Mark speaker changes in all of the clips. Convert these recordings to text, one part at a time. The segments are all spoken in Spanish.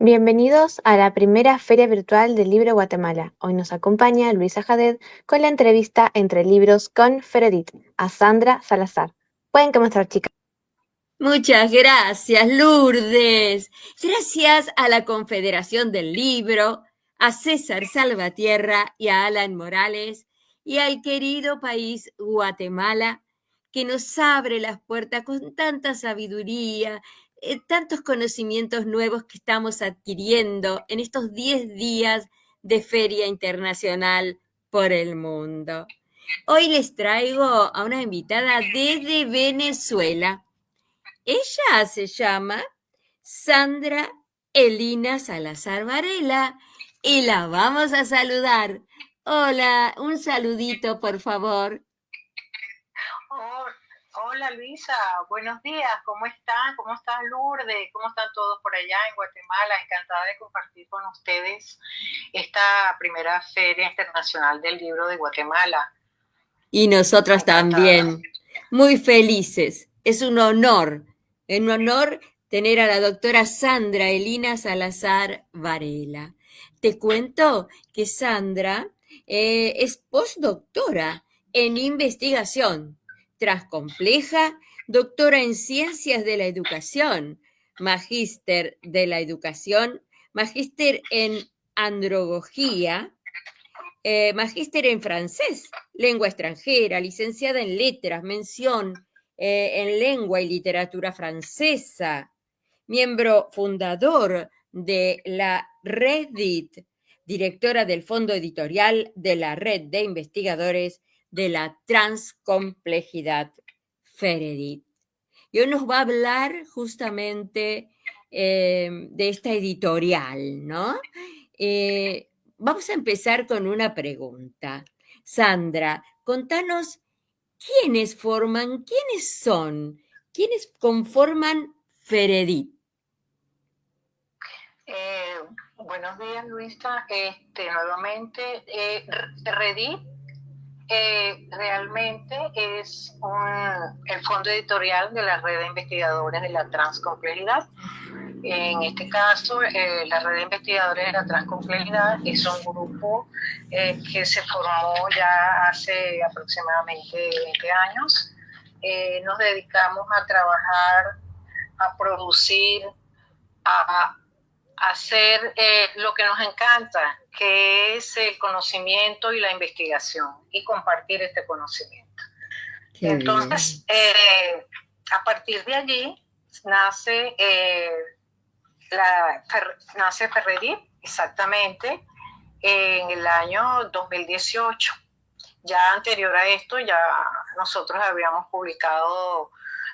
Speaker 1: Bienvenidos a la primera Feria Virtual del Libro Guatemala. Hoy nos acompaña Luisa Jaded con la entrevista Entre Libros con Feredit a Sandra Salazar. Pueden comenzar, chicas.
Speaker 2: Muchas gracias, Lourdes. Gracias a la Confederación del Libro, a César Salvatierra y a Alan Morales y al querido país Guatemala que nos abre las puertas con tanta sabiduría, tantos conocimientos nuevos que estamos adquiriendo en estos 10 días de Feria Internacional por el Mundo. Hoy les traigo a una invitada desde Venezuela. Ella se llama Sandra Elina Salazar Varela y la vamos a saludar. Hola, un saludito, por favor.
Speaker 3: Oh, hola Luisa, buenos días, ¿cómo están? ¿Cómo estás Lourdes? ¿Cómo están todos por allá en Guatemala? Encantada de compartir con ustedes esta primera Feria Internacional del Libro de Guatemala.
Speaker 2: Y nosotros también, muy felices. Es un honor tener a la doctora Sandra Elina Salazar Varela. Te cuento que Sandra es postdoctora en investigación, tras compleja, doctora en ciencias de la educación, magíster de la educación, magíster en andrología, magíster en francés, lengua extranjera, licenciada en letras, mención en lengua y literatura francesa, miembro fundador de la REDIT, directora del fondo editorial de la Red de Investigadores de la Transcomplejidad FEREDIT. Y hoy nos va a hablar justamente de esta editorial, ¿no? Vamos a empezar con una pregunta. Sandra, contanos quiénes son, quiénes conforman Feredit.
Speaker 3: Buenos días Luisa, nuevamente Redit realmente es el fondo editorial de la Red de Investigadores de la Transcomplejidad. En este caso, la Red de Investigadores de la Transcomplejidad es un grupo que se formó ya hace aproximadamente 20 años. Nos dedicamos a trabajar, a producir, a hacer lo que nos encanta, que es el conocimiento y la investigación, y compartir este conocimiento. Qué Entonces, a partir de allí nace Ferredit, exactamente, en el año 2018. Ya anterior a esto, ya nosotros habíamos publicado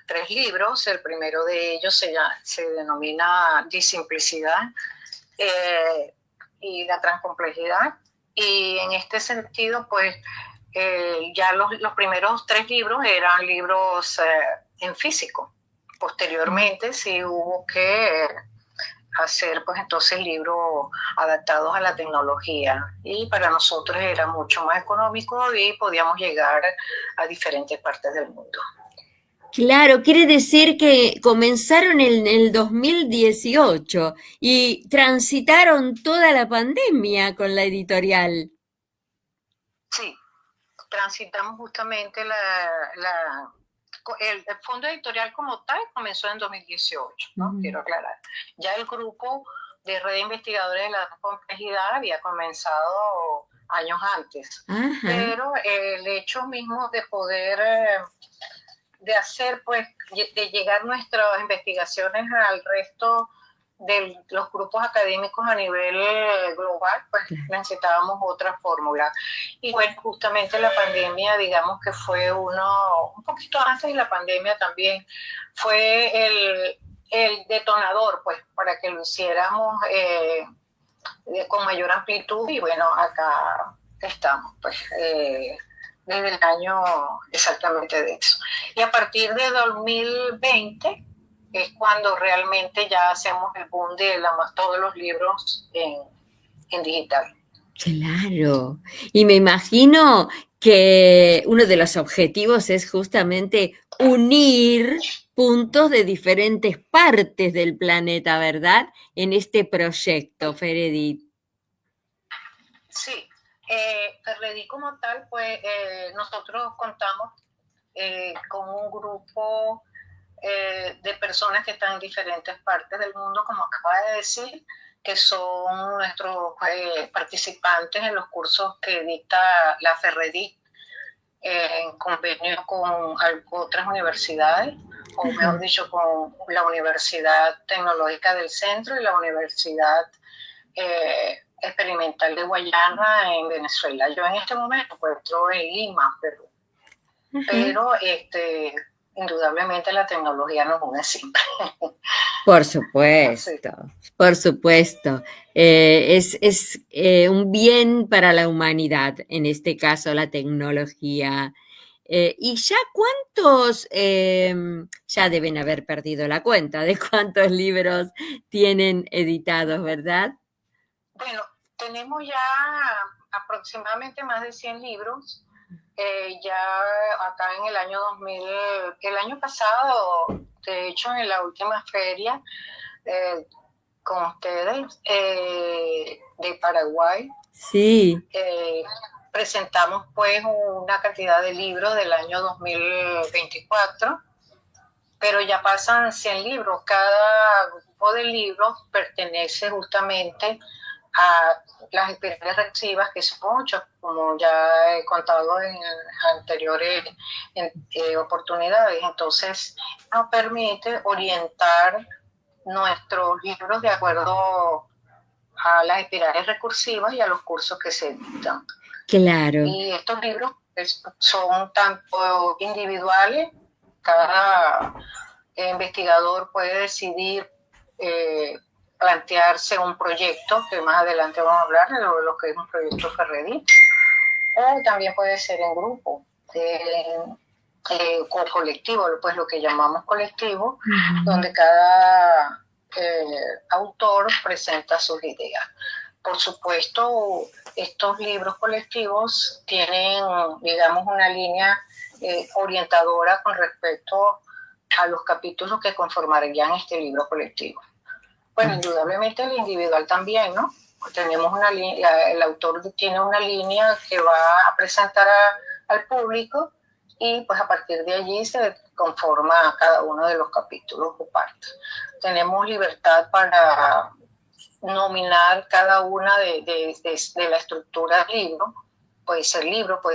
Speaker 3: 3 libros. El primero de ellos se denomina Disimplicidad y la Transcomplejidad. Y en este sentido, pues, ya los primeros 3 libros eran libros en físico. Posteriormente sí hubo que hacer pues entonces libros adaptados a la tecnología, y para nosotros era mucho más económico y podíamos llegar a diferentes partes del mundo.
Speaker 2: Claro, quiere decir que comenzaron en el 2018 y transitaron toda la pandemia con la editorial.
Speaker 3: Sí, transitamos justamente el fondo editorial como tal comenzó en 2018, ¿no? Quiero aclarar. Ya el grupo de Red de Investigadores de la Complejidad había comenzado años antes. Ajá. Pero el hecho mismo de poder, de hacer, pues, de llegar nuestras investigaciones al resto de los grupos académicos a nivel global, pues necesitábamos otra fórmula. Y bueno, justamente la pandemia, digamos que fue un poquito antes de la pandemia también, fue el detonador, pues, para que lo hiciéramos con mayor amplitud. Y bueno, acá estamos, pues, desde el año exactamente de eso. Y a partir de 2020, es cuando realmente ya hacemos el boom de todos los libros en digital.
Speaker 2: Claro, y me imagino que uno de los objetivos es justamente unir puntos de diferentes partes del planeta, ¿verdad? En este proyecto, Feredit.
Speaker 3: Sí, Ferredí como tal, pues nosotros contamos con un grupo de personas que están en diferentes partes del mundo, como acaba de decir, que son nuestros participantes en los cursos que dicta la Ferredí en convenio con otras universidades, o mejor dicho, con la Universidad Tecnológica del Centro y la Universidad Experimental de Guayana en Venezuela. Yo en este momento me encuentro en Lima, Perú. Pero indudablemente la tecnología nos une siempre.
Speaker 2: Por supuesto, por supuesto. Es un bien para la humanidad, en este caso la tecnología. ¿Y ya cuántos, ya deben haber perdido la cuenta de cuántos libros tienen editados, ¿verdad?
Speaker 3: Bueno, tenemos ya aproximadamente más de 100 libros. Ya acá en el año 2000, el año pasado, de hecho en la última feria con ustedes de Paraguay,
Speaker 2: sí.
Speaker 3: Presentamos pues una cantidad de libros del año 2024, pero ya pasan 100 libros. Cada grupo de libros pertenece justamente a las experiencias reflexivas, que son 8, como ya he contado en anteriores oportunidades. Entonces, nos permite orientar nuestros libros de acuerdo a las espirales recursivas y a los cursos que se dictan.
Speaker 2: Claro.
Speaker 3: Y estos libros son tanto individuales, cada investigador puede decidir plantearse un proyecto, que más adelante vamos a hablar de lo que es un proyecto Ferredí, o también puede ser en grupo, o colectivo, pues lo que llamamos colectivo, donde cada autor presenta sus ideas. Por supuesto, estos libros colectivos tienen, digamos, una línea orientadora con respecto a los capítulos que conformarían este libro colectivo. Bueno, indudablemente el individual también, ¿no? Tenemos una el autor tiene una línea que va a presentar al público y pues a partir de allí se conforma cada uno de los capítulos o partes. Tenemos libertad para nominar cada una de la estructura del libro. Puede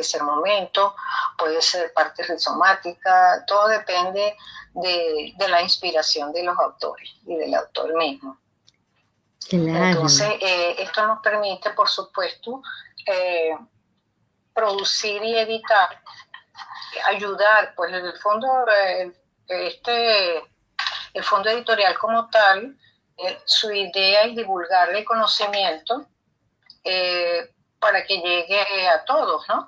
Speaker 3: ser momento, puede ser parte rizomática, todo depende de la inspiración de los autores y del autor mismo. Claro. Entonces, esto nos permite, por supuesto, producir y editar, ayudar, pues en el fondo, el fondo editorial como tal, su idea es divulgar el conocimiento para que llegue a todos, ¿no?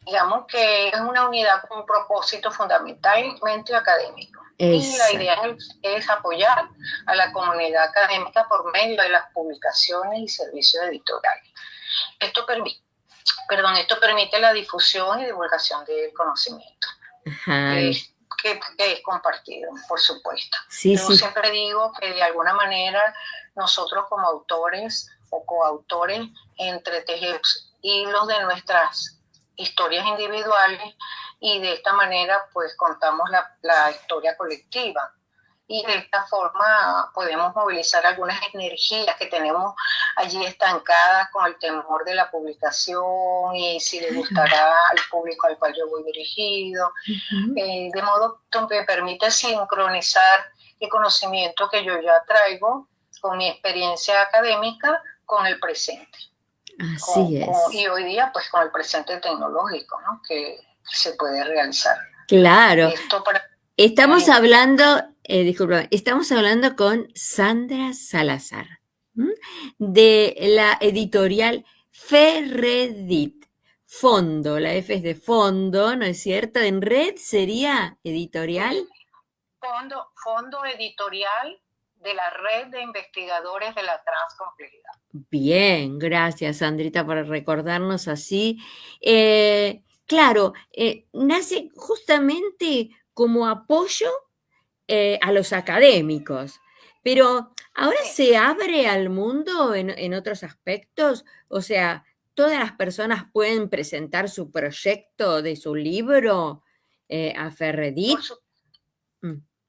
Speaker 3: Digamos que es una unidad con un propósito fundamentalmente académico. Y la idea es apoyar a la comunidad académica por medio de las publicaciones y servicios editoriales. Esto permite la difusión y divulgación del conocimiento, que es compartido, por supuesto. Yo siempre digo que de alguna manera nosotros como autores o coautores entretejemos hilos de nuestras historias individuales y de esta manera pues contamos la historia colectiva y de esta forma podemos movilizar algunas energías que tenemos allí estancadas con el temor de la publicación y si le gustará al público al cual yo voy dirigido, de modo que me permite sincronizar el conocimiento que yo ya traigo con mi experiencia académica con el presente.
Speaker 2: Así es.
Speaker 3: Y hoy día, pues, con el presente tecnológico, ¿no? Que se puede realizar.
Speaker 2: Claro. Estamos hablando, disculpa, estamos hablando con Sandra Salazar, de la editorial Ferredit. Fondo, la F es de fondo, ¿no es cierto? ¿En red sería editorial?
Speaker 3: Fondo editorial de la red de investigadores de la transcomplejidad.
Speaker 2: Bien, gracias, Sandrita, por recordarnos así. Claro, nace justamente como apoyo a los académicos, pero ahora se abre al mundo en otros aspectos, o sea, todas las personas pueden presentar su proyecto de su libro a Ferredit.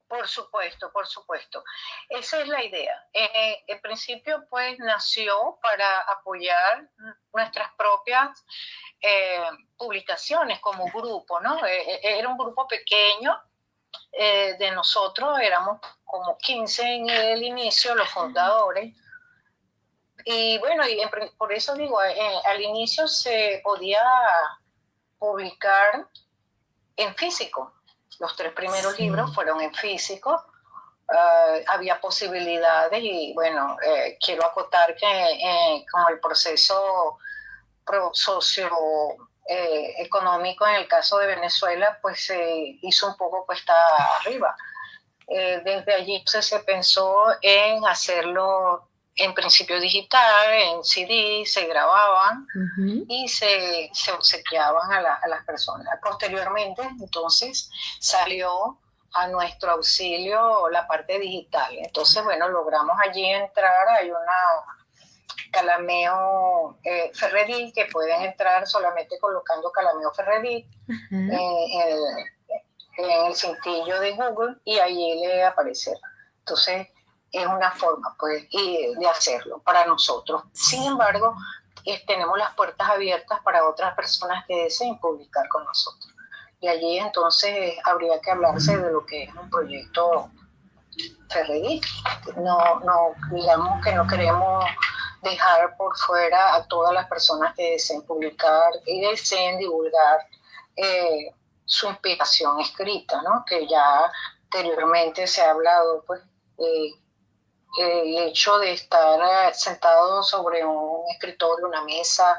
Speaker 3: Por supuesto, por supuesto. Esa es la idea. En principio, pues, nació para apoyar nuestras propias publicaciones como grupo, ¿no? Era un grupo pequeño de nosotros, éramos como 15 en el inicio, los fundadores. Y bueno, por eso digo, al inicio se podía publicar en físico. Los 3 primeros libros fueron en físico. Había posibilidades y bueno, quiero acotar que como el proceso socioeconómico en el caso de Venezuela pues se hizo un poco cuesta arriba. Desde allí se pensó en hacerlo en principio digital, en CD, se grababan y se obsequiaban a las personas. Posteriormente, entonces, salió a nuestro auxilio la parte digital. Entonces, bueno, logramos allí entrar. Hay una Calameo Ferredit, que pueden entrar solamente colocando Calameo Ferredit en el cintillo de Google y allí le aparecerá. Entonces, es una forma pues de hacerlo para nosotros. Sin embargo, tenemos las puertas abiertas para otras personas que deseen publicar con nosotros. Y allí entonces habría que hablarse de lo que es un proyecto Ferredit. No, digamos que no queremos dejar por fuera a todas las personas que deseen publicar y deseen divulgar su inspiración escrita, ¿no? Que ya anteriormente se ha hablado, pues, el hecho de estar sentado sobre un escritorio, una mesa,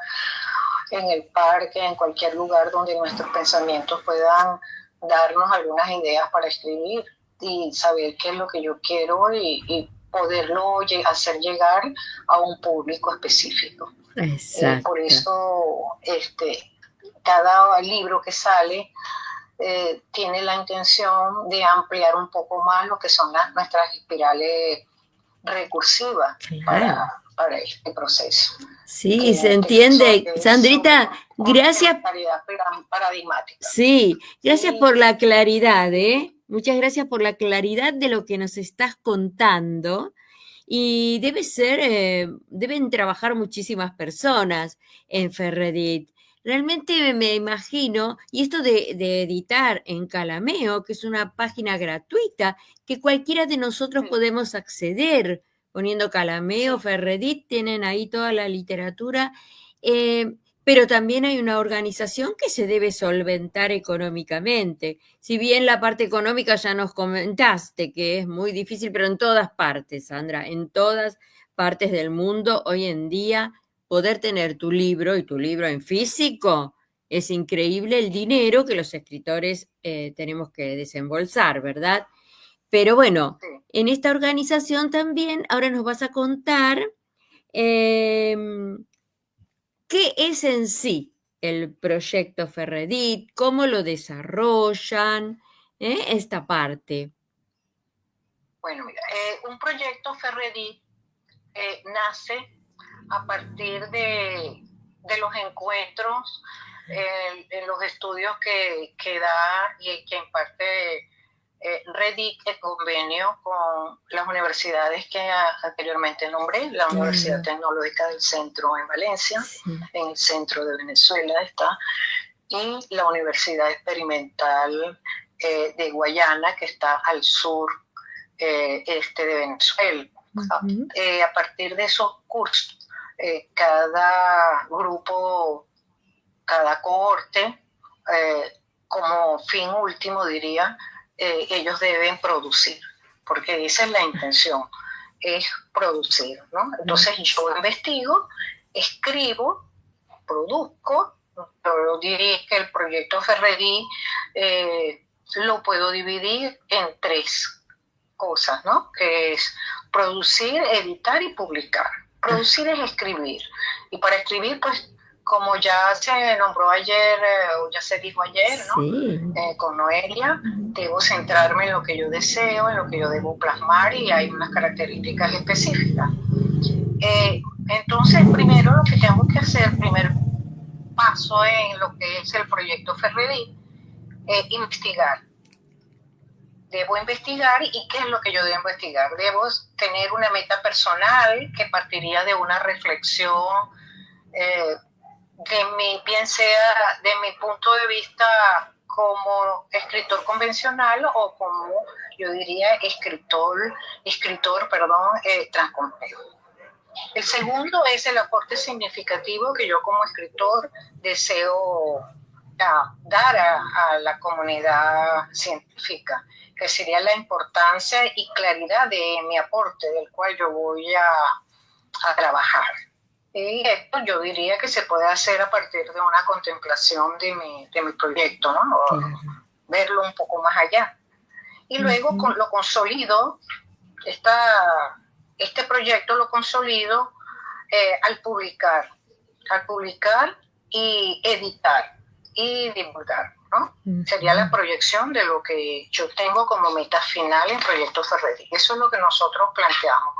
Speaker 3: en el parque, en cualquier lugar donde nuestros pensamientos puedan darnos algunas ideas para escribir y saber qué es lo que yo quiero y poderlo hacer llegar a un público específico. Por eso cada libro que sale tiene la intención de ampliar un poco más lo que son nuestras espirales recursivas para este proceso.
Speaker 2: Sí, se entiende. Sandrita, gracias.
Speaker 3: Paradigmática.
Speaker 2: Sí, gracias por la claridad, ¿eh? Muchas gracias por la claridad de lo que nos estás contando. Y deben trabajar muchísimas personas en Ferredit. Realmente me imagino, y esto de editar en Calameo, que es una página gratuita, que cualquiera de nosotros podemos acceder, poniendo Calameo, Ferredit, tienen ahí toda la literatura, pero también hay una organización que se debe solventar económicamente. Si bien la parte económica ya nos comentaste que es muy difícil, pero en todas partes, Sandra, en todas partes del mundo hoy en día, poder tener tu libro y tu libro en físico, es increíble el dinero que los escritores tenemos que desembolsar, ¿verdad? Pero bueno, en esta organización también ahora nos vas a contar ¿qué es en sí el proyecto Ferredit? ¿Cómo lo desarrollan? Esta parte.
Speaker 3: Bueno, mira, un proyecto Ferredit nace a partir de los encuentros, en los estudios que da y que imparte Redit, el convenio con las universidades que anteriormente nombré, la Universidad Tecnológica del Centro en Valencia, en el centro de Venezuela está, y la Universidad Experimental de Guayana, que está al sur este de Venezuela. A partir de esos cursos, cada grupo, cada cohorte, como fin último diría, ellos deben producir, porque esa es la intención, es producir, ¿no? Entonces yo investigo, escribo, produzco. Yo diría que el proyecto Ferredit lo puedo dividir en 3 cosas, ¿no? Que es producir, editar y publicar. Producir es escribir. Y para escribir, pues, como ya se nombró ayer, o ya se dijo ayer, ¿no?
Speaker 2: Sí.
Speaker 3: Con Noelia, debo centrarme en lo que yo deseo, en lo que yo debo plasmar, y hay unas características específicas. Entonces, primero lo que tengo que hacer, primer paso en lo que es el proyecto Ferredí, es investigar. Debo investigar, ¿y qué es lo que yo debo investigar? Debo tener una meta personal que partiría de una reflexión bien sea de mi punto de vista como escritor convencional o como yo diría escritor transcomplejo. El segundo es el aporte significativo que yo como escritor deseo dar a la comunidad científica, que sería la importancia y claridad de mi aporte, del cual yo voy a trabajar. Y esto yo diría que se puede hacer a partir de una contemplación de mi proyecto, ¿no? Claro. Verlo un poco más allá. Y luego lo consolido, este proyecto lo consolido al publicar y editar y divulgar, ¿no? Sería la proyección de lo que yo tengo como meta final en Proyecto Ferredí. Eso es lo que nosotros planteamos.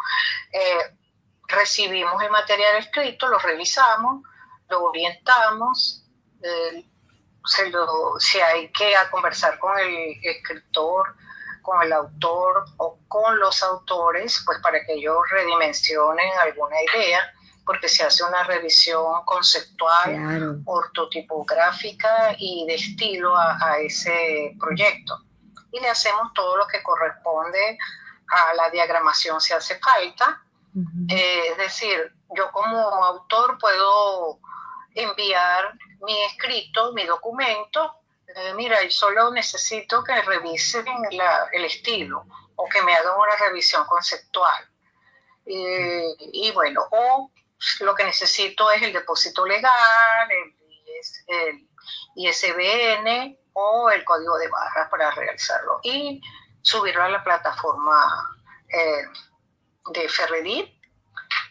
Speaker 3: Recibimos el material escrito, lo revisamos, lo orientamos, si hay que conversar con el escritor, con el autor o con los autores, pues para que ellos redimensionen alguna idea, porque se hace una revisión conceptual, claro, ortotipográfica y de estilo a ese proyecto. Y le hacemos todo lo que corresponde a la diagramación si hace falta. Es decir, yo como autor puedo enviar mi escrito, mi documento, mira, solo necesito que revisen el estilo o que me hagan una revisión conceptual. Y bueno, o lo que necesito es el depósito legal, el ISBN o el código de barras para realizarlo y subirlo a la plataforma de Ferredí.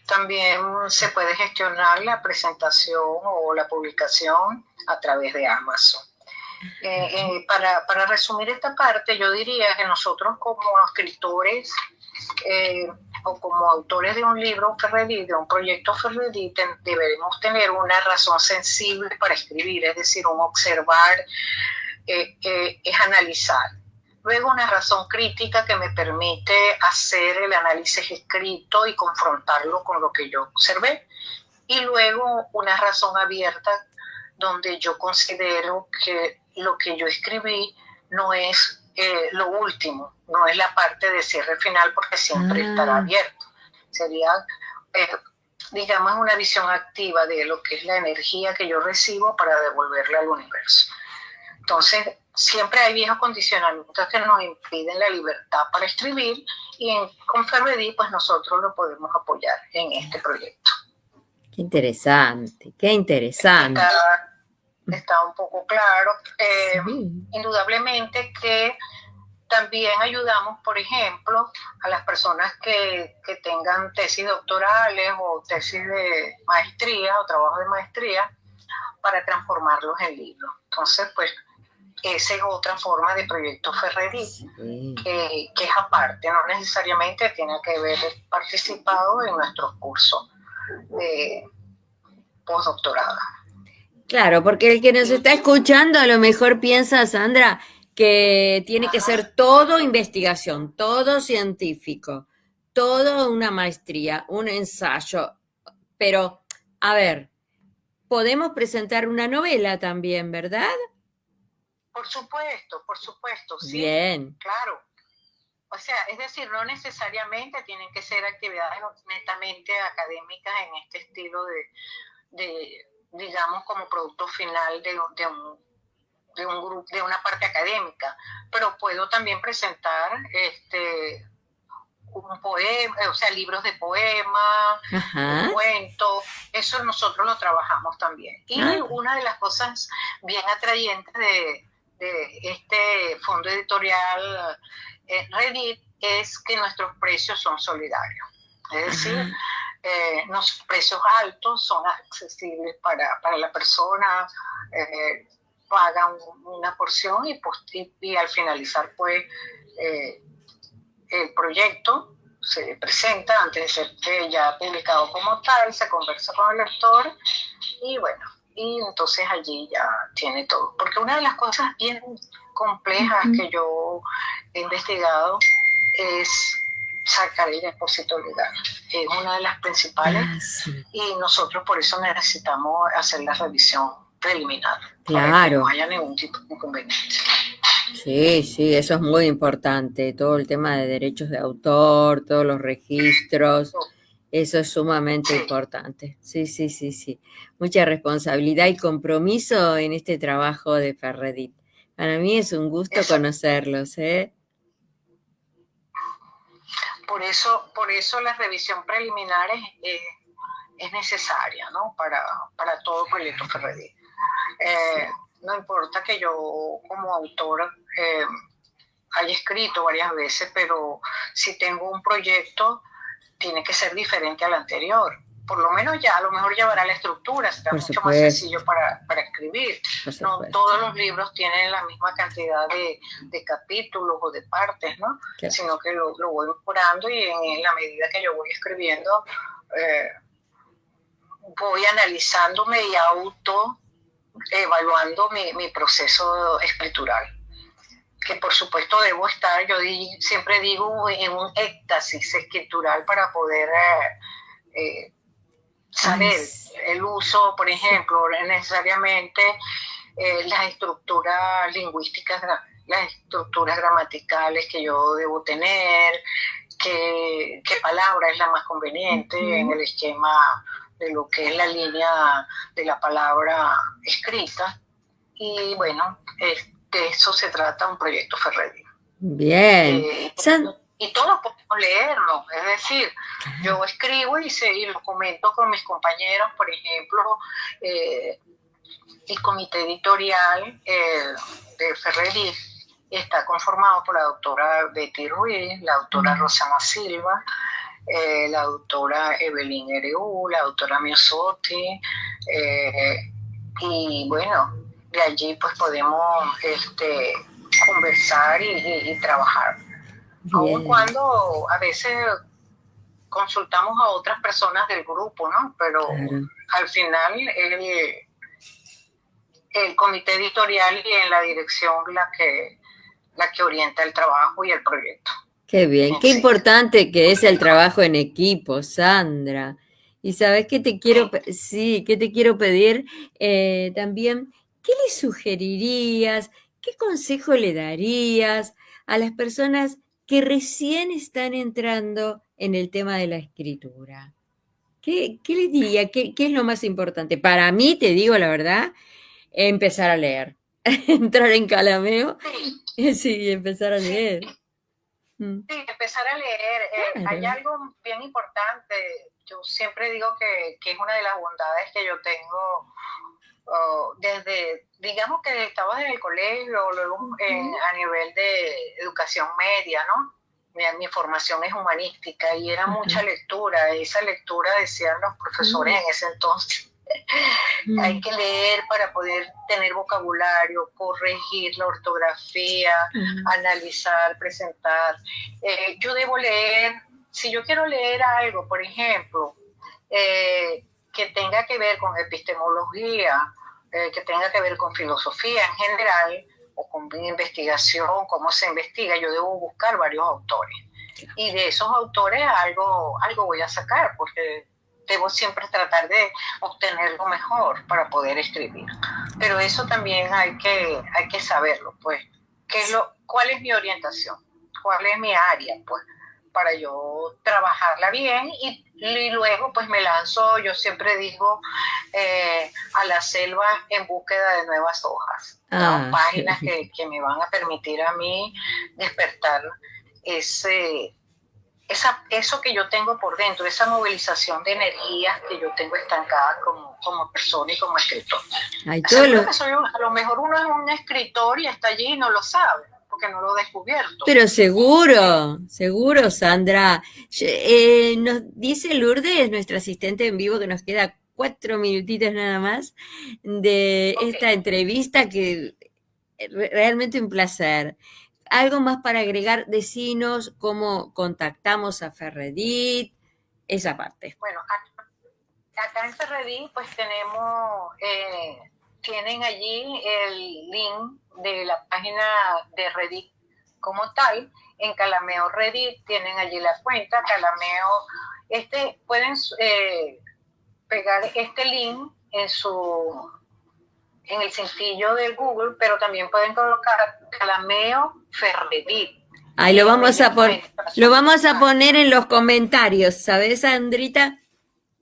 Speaker 3: También se puede gestionar la presentación o la publicación a través de Amazon. Para resumir esta parte, yo diría que nosotros como escritores o como autores de un libro Ferredí, de un proyecto Ferredí, deberemos tener una razón sensible para escribir, es decir, un observar, es analizar. Luego una razón crítica que me permite hacer el análisis escrito y confrontarlo con lo que yo observé. Y luego una razón abierta donde yo considero que lo que yo escribí no es lo último, no es la parte de cierre final porque siempre estará abierto. Sería, digamos, una visión activa de lo que es la energía que yo recibo para devolverla al universo. Entonces, siempre hay viejos condicionamientos que nos impiden la libertad para escribir y con Ferredí, pues nosotros lo podemos apoyar en este proyecto.
Speaker 2: Qué interesante, qué interesante.
Speaker 3: Está un poco claro. Sí. Indudablemente que también ayudamos, por ejemplo, a las personas que tengan tesis doctorales o tesis de maestría o trabajo de maestría para transformarlos en libros. Entonces, pues, esa es otra forma de proyecto Ferredí, sí, que es aparte, no necesariamente tiene que haber participado en nuestros cursos de postdoctorado.
Speaker 2: Claro, porque el que nos está escuchando a lo mejor piensa, Sandra, que tiene que ser todo investigación, todo científico, todo una maestría, un ensayo. Pero, a ver, podemos presentar una novela también, ¿verdad?
Speaker 3: Por supuesto, sí.
Speaker 2: Bien.
Speaker 3: Claro. O sea, es decir, no necesariamente tienen que ser actividades netamente académicas en este estilo de digamos, como producto final de un grupo, de una parte académica, pero puedo también presentar un poema, o sea, libros de poemas, un cuento, eso nosotros lo trabajamos también. Y una de las cosas bien atrayentes de este fondo editorial Reddit es que nuestros precios son solidarios. Es decir, los precios altos son accesibles para la persona, pagan una porción y al finalizar pues el proyecto se presenta antes de ser ya publicado como tal, se conversa con el lector y bueno, y entonces allí ya tiene todo. Porque una de las cosas bien complejas que yo he investigado es sacar el depósito legal. Es una de las principales y nosotros por eso necesitamos hacer la revisión preliminar.
Speaker 2: Claro.
Speaker 3: Para que no haya ningún tipo de inconveniente.
Speaker 2: Sí, eso es muy importante, todo el tema de derechos de autor, todos los registros, eso es sumamente importante. Sí. Mucha responsabilidad y compromiso en este trabajo de Ferredith. Para mí es un gusto conocerlos, ¿eh?
Speaker 3: Por eso la revisión preliminar es necesaria, ¿no? Para todo proyecto Ferredith. No importa que yo como autora haya escrito varias veces, pero si tengo un proyecto, tiene que ser diferente al anterior. Por lo menos ya, a lo mejor llevará la estructura, será mucho más sencillo para escribir. No todos los libros tienen la misma cantidad de capítulos o de partes, ¿no? Claro. Sino que lo voy mejorando y en la medida que yo voy escribiendo, voy analizándome y evaluando mi proceso escritural, que por supuesto debo estar, siempre digo, en un éxtasis escritural para poder saber el uso, por ejemplo, necesariamente las estructuras lingüísticas, las estructuras gramaticales que yo debo tener, qué palabra es la más conveniente en el esquema de lo que es la línea de la palabra escrita. Y bueno, de eso se trata un proyecto Ferredith.
Speaker 2: Bien.
Speaker 3: Y todos podemos leerlo, es decir, yo escribo y lo comento con mis compañeros, por ejemplo, el comité editorial de Ferredith está conformado por la doctora Betty Ruiz, la doctora Rosana Silva, la doctora Evelyn Ereu, la doctora Miosotti, y bueno, de allí pues podemos conversar y trabajar. Aun cuando a veces consultamos a otras personas del grupo, ¿no? Pero al final el comité editorial y en la dirección la que orienta el trabajo y el proyecto.
Speaker 2: Qué bien, qué importante que es el trabajo en equipo, Sandra. Y sabes que te quiero pedir también, ¿qué le sugerirías, qué consejo le darías a las personas que recién están entrando en el tema de la escritura? ¿Qué les diría? ¿Qué es lo más importante? Para mí, te digo la verdad, empezar a leer. Entrar en Calameo, sí, empezar a leer.
Speaker 3: Sí, empezar a leer. Hay algo bien importante. Yo siempre digo que es una de las bondades que yo tengo desde, digamos que estaba en el colegio, luego a nivel de educación media, ¿no? Mi formación es humanística y era mucha lectura. Esa lectura decían los profesores en ese entonces. Hay que leer para poder tener vocabulario, corregir la ortografía, analizar, presentar. Yo debo leer, si yo quiero leer algo, por ejemplo, que tenga que ver con epistemología, que tenga que ver con filosofía en general, o con investigación, cómo se investiga, yo debo buscar varios autores. Y de esos autores algo voy a sacar, porque debo siempre tratar de obtener lo mejor para poder escribir. Pero eso también hay que saberlo, pues. ¿Cuál es mi orientación? ¿Cuál es mi área, pues? Para yo trabajarla bien y luego pues me lanzo, yo siempre digo, a la selva en búsqueda de nuevas hojas, ¿no? Páginas que me van a permitir a mí despertar eso que yo tengo por dentro, esa movilización de energías que yo tengo estancada como persona y como escritor. A lo mejor uno es un escritor y está allí y no lo sabe, porque no lo he descubierto.
Speaker 2: Pero seguro, seguro, Sandra. Nos dice Lourdes, nuestra asistente en vivo, que nos queda 4 minutitos nada más de esta entrevista, que realmente un placer. ¿Algo más para agregar? Decinos cómo contactamos a Ferredit, esa parte.
Speaker 3: Bueno, acá en Ferredit pues tenemos, tienen allí el link de la página de Reddit como tal. En Calameo Reddit tienen allí la cuenta, Calameo, pueden pegar este link en el cintillo de Google, pero también pueden colocar Calameo Ferredit.
Speaker 2: Ahí lo vamos a poner en los comentarios, ¿sabes, Sandrita?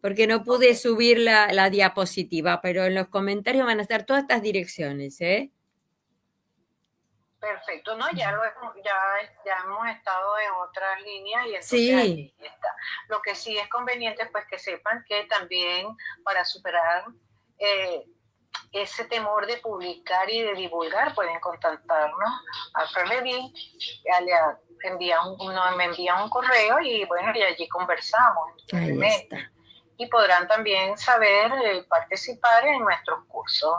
Speaker 2: Porque no pude subir la diapositiva, pero en los comentarios van a estar todas estas direcciones, ¿eh?
Speaker 3: Perfecto, ¿no? Ya hemos estado en otras líneas y entonces
Speaker 2: sí.
Speaker 3: Allí está. Lo que sí es conveniente, pues que sepan que también para superar ese temor de publicar y de divulgar, pueden contactarnos a Ferredit, me envían un correo y bueno, y allí conversamos.
Speaker 2: Ahí está.
Speaker 3: Y podrán también saber participar en nuestros cursos.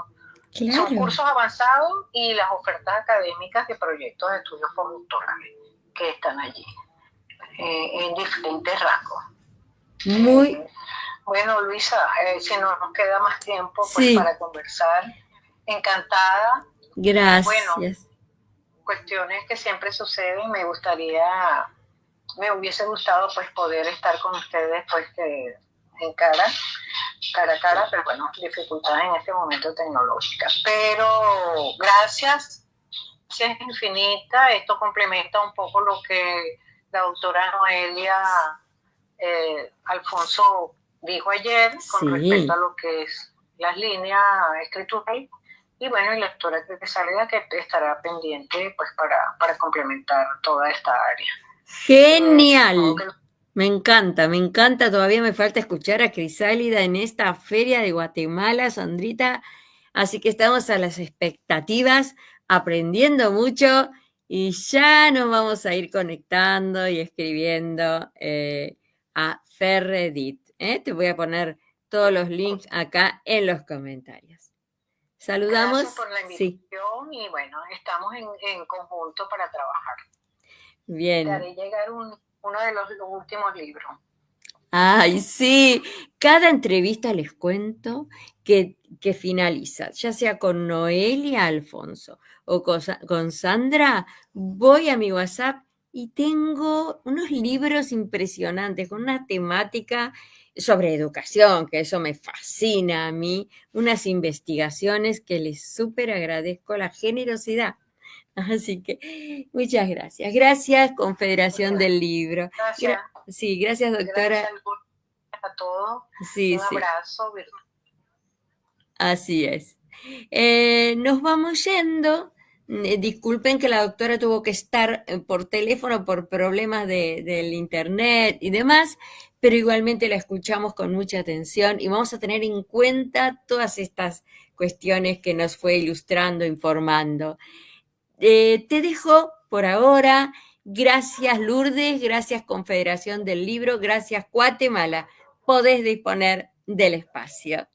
Speaker 2: Claro.
Speaker 3: Son cursos avanzados y las ofertas académicas de proyectos de estudios postdoctorales que están allí en diferentes rangos. Bueno, Luisa, si no nos queda más tiempo pues, para conversar, encantada.
Speaker 2: Gracias.
Speaker 3: Bueno, cuestiones que siempre suceden, me hubiese gustado pues poder estar con ustedes pues cara a cara, pero bueno, dificultades en este momento tecnológicas. Pero gracias infinita. Esto complementa un poco lo que la doctora Noelia Alfonso dijo ayer con respecto a lo que es las líneas escriturales. Y bueno, y la doctora que salga que estará pendiente pues para complementar toda esta área.
Speaker 2: ¡Genial! Me encanta, todavía me falta escuchar a Crisálida en esta feria de Guatemala, Sandrita, así que estamos a las expectativas, aprendiendo mucho y ya nos vamos a ir conectando y escribiendo a Ferredit. Te voy a poner todos los links acá en los comentarios. Saludamos.
Speaker 3: Gracias por la invitación y bueno, estamos en conjunto para trabajar.
Speaker 2: Bien.
Speaker 3: Te haré llegar uno de los últimos libros.
Speaker 2: Ay, sí. Cada entrevista les cuento que finaliza, ya sea con Noelia Alfonso o con Sandra, voy a mi WhatsApp y tengo unos libros impresionantes con una temática sobre educación, que eso me fascina a mí, unas investigaciones que les súper agradezco la generosidad. Así que muchas gracias. Gracias, Confederación del Libro.
Speaker 3: Gracias.
Speaker 2: Sí, gracias, doctora.
Speaker 3: Gracias a todos.
Speaker 2: Sí,
Speaker 3: un abrazo virtual.
Speaker 2: Así es. Nos vamos yendo. Disculpen que la doctora tuvo que estar por teléfono por problemas del internet y demás, pero igualmente la escuchamos con mucha atención y vamos a tener en cuenta todas estas cuestiones que nos fue ilustrando, informando. Te dejo por ahora. Gracias, Lourdes. Gracias, Confederación del Libro. Gracias, Guatemala. Podés disponer del espacio.